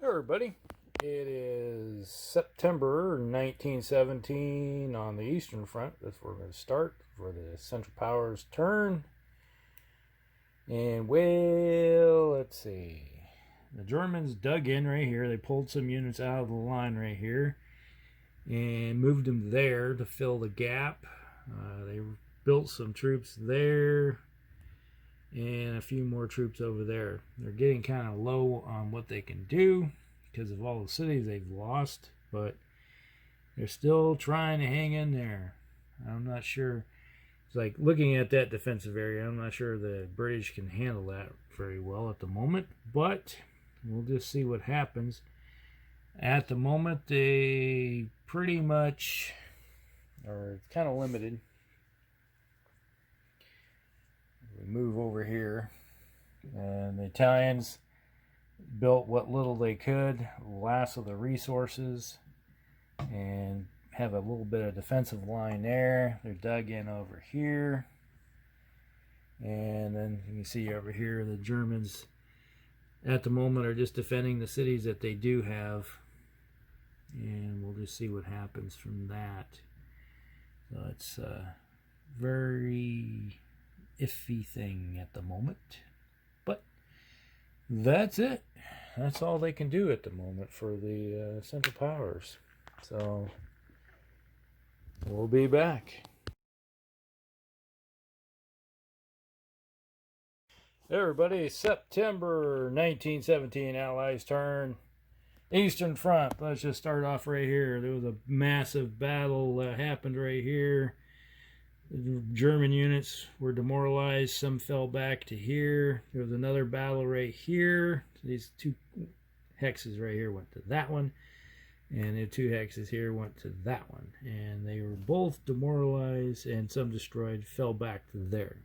Hey everybody, it is September 1917 on the Eastern Front. That's where we're going to start for the Central Powers turn. And well, let's see. The Germans dug in right here. They pulled some units out of the line right here and moved them there to fill the gap. They built some troops there and a few more troops over there. They're getting kind of low on what they can do because of all the cities they've lost, but they're still trying to hang in there. I'm not sure. It's like looking at that defensive area, I'm not sure the British can handle that very well at the moment, but we'll just see what happens. At the moment, they pretty much are kind of limited. We move over here, and the Italians built what little they could, last of the resources, and have a little bit of defensive line there. They're dug in over here, and then you can see over here the Germans at the moment are just defending the cities that they do have, and we'll just see what happens from that. So it's very iffy thing at the moment, but that's it. That's all they can do at the moment for the Central Powers. So we'll be back. Hey everybody, September 1917, Allies turn. Eastern Front. Let's just start off right here. There was a massive battle that happened right here. The German units were demoralized. Some fell back to here. There was another battle right here. These two hexes right here went to that one, and the two hexes here went to that one, and they were both demoralized, and some destroyed, fell back to there.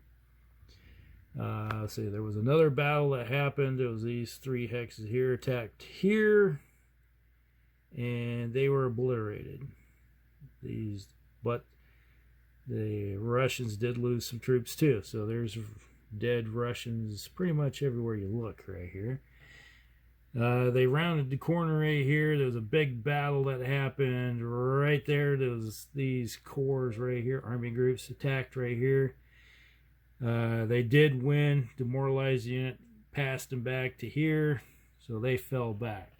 Let's see, there was another battle that happened. It was these three hexes here attacked here, and they were obliterated. But the Russians did lose some troops too, so there's dead Russians pretty much everywhere you look right here. They rounded the corner right here. There was a big battle that happened right there. There was these corps right here, army groups attacked right here. They did win, demoralized the unit, passed them back to here, so they fell back.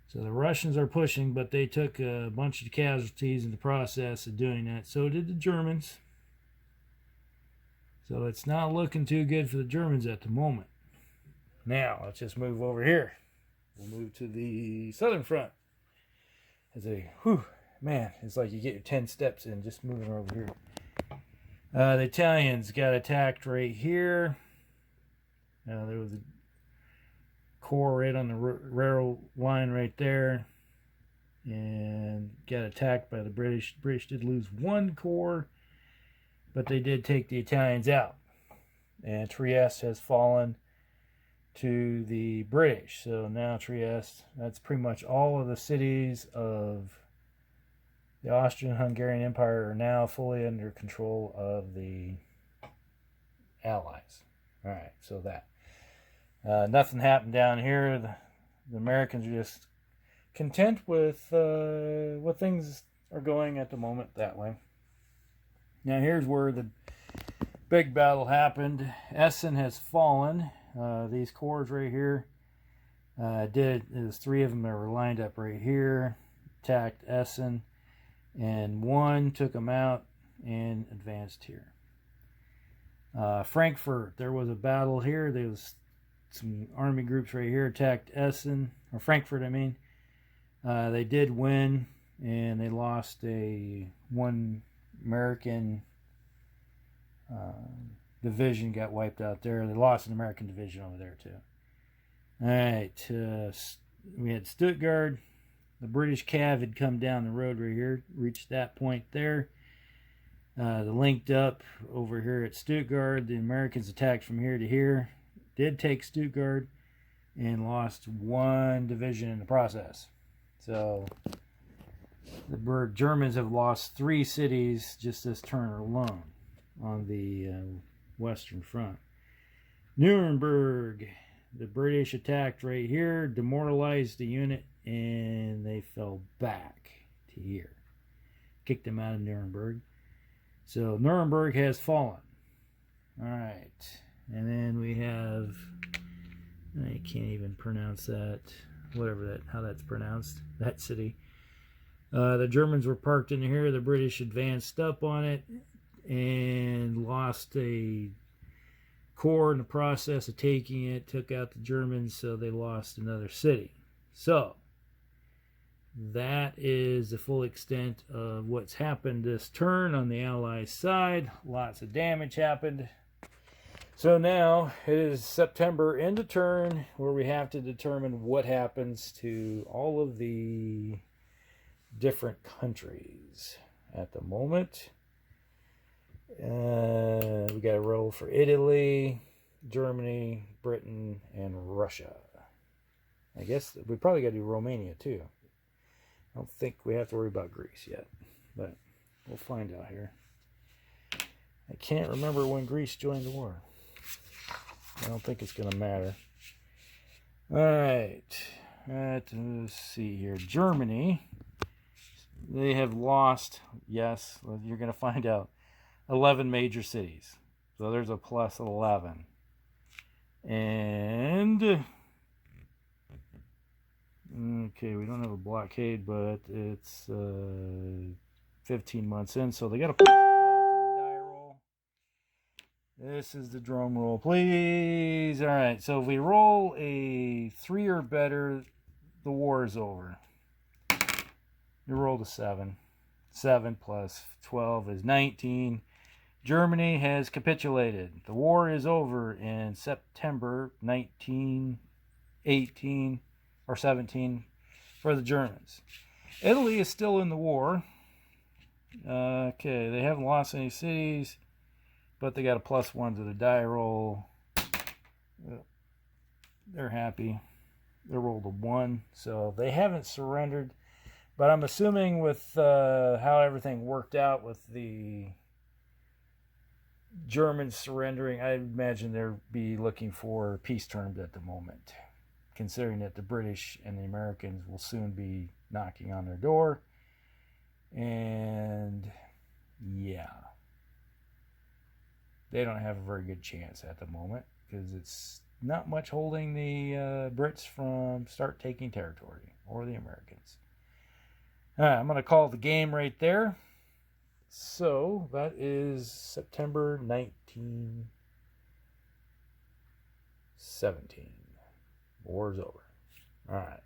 So the Russians are pushing, but they took a bunch of casualties in the process of doing that. So did the Germans. So it's not looking too good for the Germans at the moment. Now, let's just move over here. We'll move to the Southern Front. Man, it's like you get your 10 steps in just moving over here. The Italians got attacked right here. There was a corps right on the railroad line right there, and got attacked by the British. The British did lose one corps, but they did take the Italians out, and Trieste has fallen to the British. So now Trieste, that's pretty much all of the cities of the Austrian and Hungarian Empire are now fully under control of the Allies. All right, so that. Nothing happened down here. The Americans are just content with what things are going at the moment that way. Now here's where the big battle happened. Essen has fallen. These corps right here there's three of them that were lined up right here, attacked Essen, and one took them out and advanced here. Frankfurt, there was a battle here. There was some army groups right here attacked Essen, or Frankfurt, I mean. They did win, and they lost one American division got wiped out there. They lost an American division over there too. All right, we had Stuttgart. The British cav had come down the road right here, reached that point there. They linked up over here at Stuttgart. The Americans attacked from here to here. Did take Stuttgart and lost one division in the process. So the Germans have lost 3 cities just this turn alone on the Western Front. Nuremberg, The British attacked right here, demoralized the unit, and they fell back to here. Kicked them out of Nuremberg. So Nuremberg has fallen. All right. And then we have, I can't even pronounce that, how that's pronounced, that city. The Germans were parked in here. The British advanced up on it and lost a corps in the process of taking it, took out the Germans, so they lost another city. So that is the full extent of what's happened this turn on the Allies side. Lots of damage happened. So now it is September end of turn, where we have to determine what happens to all of the different countries at the moment. We got to roll for Italy, Germany, Britain, and Russia. I guess we probably got to do Romania too. I don't think we have to worry about Greece yet, but we'll find out here. I can't remember when Greece joined the war. I don't think it's going to matter. All right. Let's see here. Germany. They have lost, yes, you're going to find out, 11 major cities. So there's a plus 11. And, okay, we don't have a blockade, but it's 15 months in, so they got to plus 12 to the die roll. This is the drum roll, please. All right, so if we roll a 3 or better, the war is over. You rolled a 7. 7 plus 12 is 19. Germany has capitulated. The war is over in September 1918 or 17 for the Germans. Italy is still in the war. Okay, they haven't lost any cities, but they got a plus 1 to the die roll. They're happy. They rolled a 1, so they haven't surrendered. But I'm assuming with how everything worked out with the Germans surrendering, I imagine they'll be looking for peace terms at the moment, considering that the British and the Americans will soon be knocking on their door. And yeah, they don't have a very good chance at the moment because it's not much holding the Brits from start taking territory, or the Americans. I'm going to call the game right there. So that is September 1917. War's over. All right.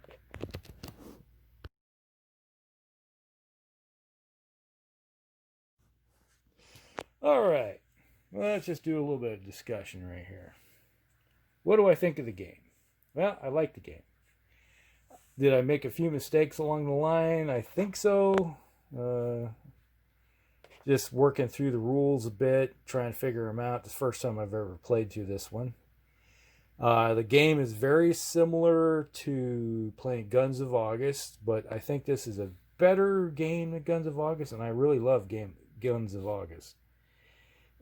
All right. Well, let's just do a little bit of discussion right here. What do I think of the game? Well, I like the game. Did I make a few mistakes along the line? I think so. Just working through the rules a bit, trying to figure them out. It's the first time I've ever played through this one. The game is very similar to playing Guns of August, but I think this is a better game than Guns of August, and I really love Guns of August.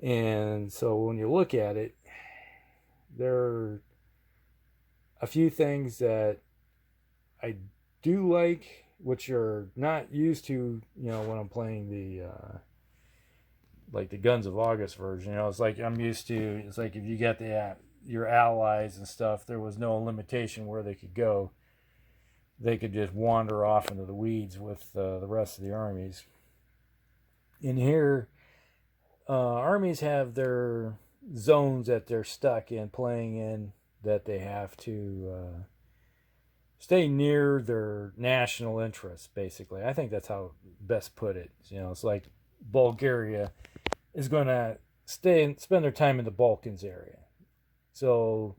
And so when you look at it, there are a few things that I do like, which you're not used to, when I'm playing the like the Guns of August version. It's like I'm used to. It's like if you get your allies and stuff, there was no limitation where they could go. They could just wander off into the weeds with the rest of the armies. In here, armies have their zones that they're stuck in, playing in, that they have to stay near their national interests, basically. I think that's how best put it. It's like Bulgaria is going to spend their time in the Balkans area. So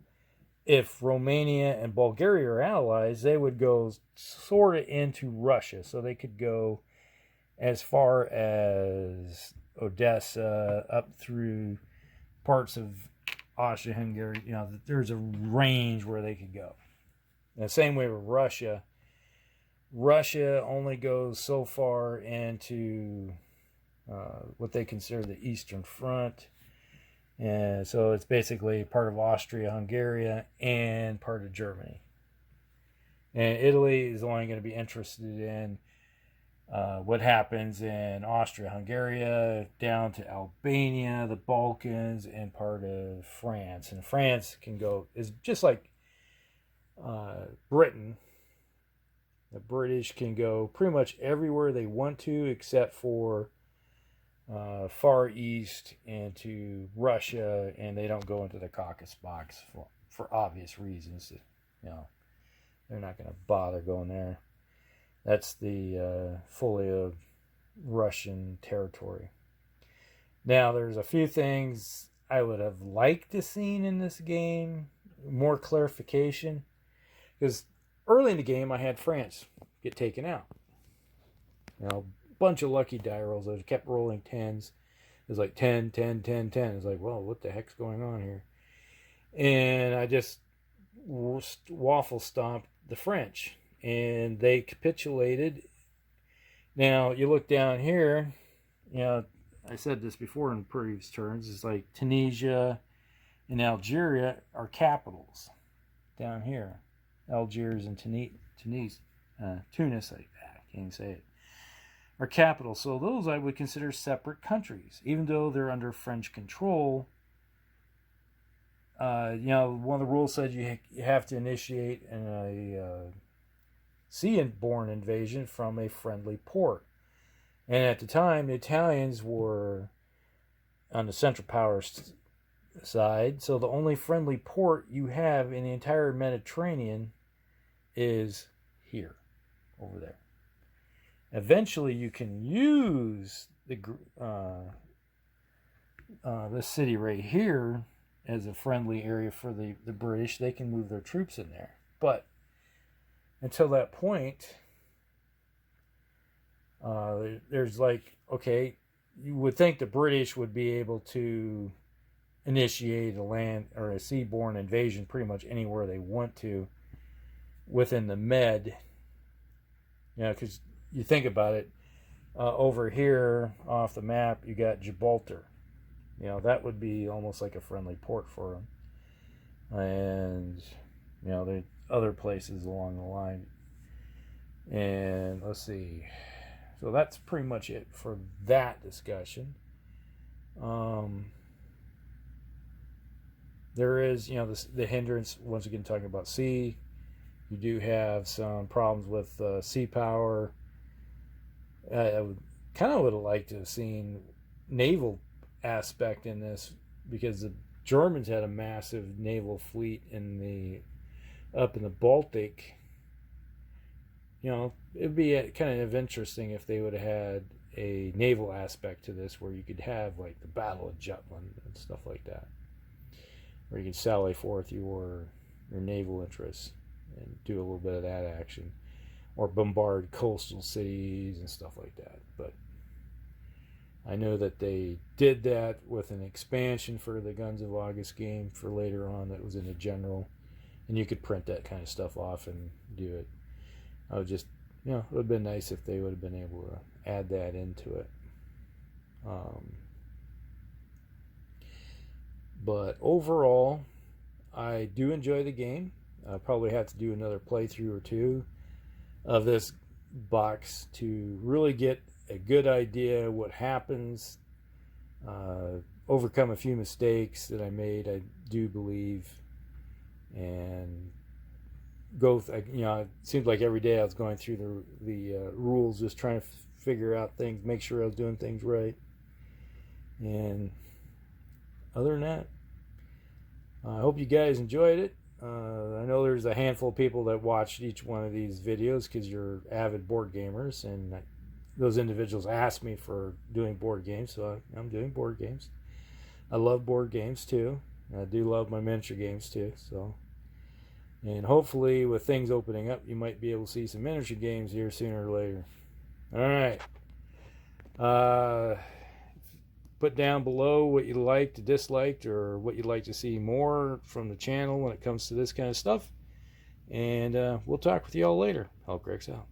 if Romania and Bulgaria are allies, they would go sort of into Russia. So they could go as far as Odessa, up through parts of Austria, Hungary. There's a range where they could go. The same way with Russia. Russia only goes so far into what they consider the Eastern Front. And so it's basically part of Austria, Hungarian, and part of Germany. And Italy is only going to be interested in what happens in Austria, Hungary, down to Albania, the Balkans, and part of France. And France is just like Britain. The British can go pretty much everywhere they want to, except for Far East into Russia, and they don't go into the Caucasus box for obvious reasons. They're not going to bother going there. That's the fully Russian territory. Now, there's a few things I would have liked to seen in this game, more clarification, because early in the game I had France get taken out. Bunch of lucky die rolls. I kept rolling 10s. It was like 10, 10, 10, 10. It's like, well, what the heck's going on here? And I just waffle stomped the French, and they capitulated. Now, you look down here, I said this before in previous turns, it's like Tunisia and Algeria are capitals down here. Algiers and Tunis, like that, can't even say it, are capitals. So those I would consider separate countries, even though they're under French control. One of the rules said you have to initiate a sea-borne invasion from a friendly port. And at the time, the Italians were on the Central Powers side, so the only friendly port you have in the entire Mediterranean is here, over there. Eventually, you can use this city right here as a friendly area for the British. They can move their troops in there. But until that point, there's like, okay, you would think the British would be able to initiate a land or a seaborne invasion pretty much anywhere they want to within the Med. Because you think about it, over here off the map, you got Gibraltar. That would be almost like a friendly port for them. And, there are other places along the line. And let's see. So that's pretty much it for that discussion. There is, the hindrance, once again, talking about sea. You do have some problems with sea power. I would have liked to have seen naval aspect in this, because the Germans had a massive naval fleet up in the Baltic. It'd be kind of interesting if they would have had a naval aspect to this, where you could have like the Battle of Jutland and stuff like that, where you could sally forth your naval interests and do a little bit of that action, or bombard coastal cities and stuff like that. But I know that they did that with an expansion for the Guns of August game for later on that was in a general, and you could print that kind of stuff off and do it. I would just, it would have been nice if they would have been able to add that into it. But overall, I do enjoy the game. I probably have to do another playthrough or two of this box to really get a good idea what happens, overcome a few mistakes that I made, I do believe, and it seemed like every day I was going through the rules, just trying to figure out things, make sure I was doing things right. And other than that, I hope you guys enjoyed it. I know there's a handful of people that watched each one of these videos because you're avid board gamers, and those individuals asked me for doing board games, so I'm doing board games. I love board games too. I do love my miniature games too. And hopefully with things opening up, you might be able to see some miniature games here sooner or later. All right. Put down below what you liked, disliked, or what you'd like to see more from the channel when it comes to this kind of stuff. And we'll talk with you all later. Help Greg's out.